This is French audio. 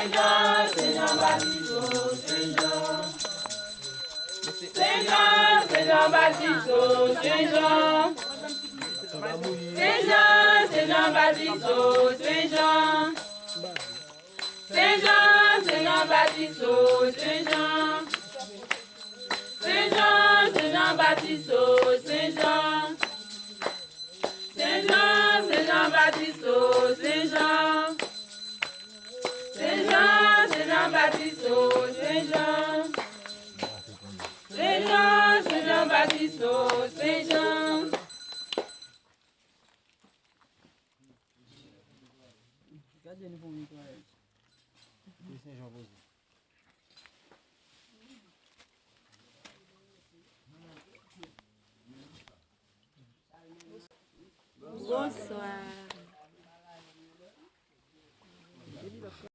Saint-Jean, Saint-Jean-Baptiste, oh Saint-Jean. Saint-Jean, Saint-Jean-Baptiste, oh Saint-Jean. Saint-Jean, Saint-Jean-Baptiste, oh Saint-Jean. Saint-Jean, Saint-Jean-Baptiste, oh Saint-Jean. Saint-Jean, Saint-Jean-Baptiste, oh Saint-Jean. Saint-Jean, Saint-Jean-Baptiste, oh Saint-Jean. Saint-Jean, Saint-Jean-Baptiste, oh Saint-Jean. Saint-Jean, Saint-Jean-Baptiste, oh Saint-Jean. Bonsoir.